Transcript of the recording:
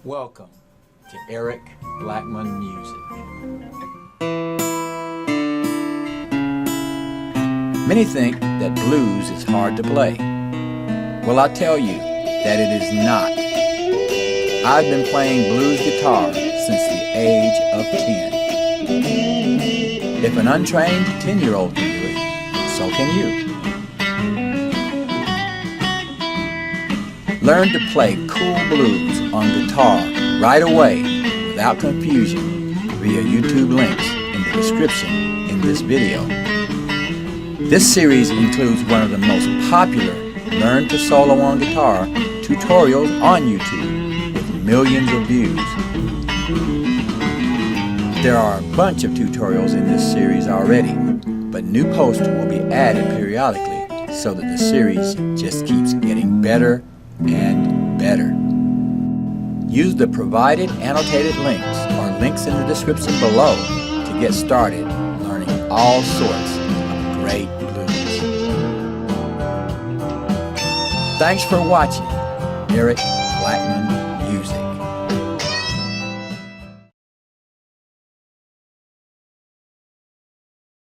Welcome to Eric Blackmon Music. Many think that blues is hard to play. Well, I tell you that it is not. I've been playing blues guitar since the age of 10. If an untrained 10-year-old can do it, so can you. Learn to play cool blues on guitar right away without confusion via YouTube links in the description in this video. This series includes one of the most popular Learn to Solo on Guitar tutorials on YouTube with millions of views. There are a bunch of tutorials in this series already, but new posts will be added periodically so that the series just keeps getting better and better. Use the provided annotated links or links in the description below to get started learning all sorts of great blues. Thanks for watching. Eric Blackmon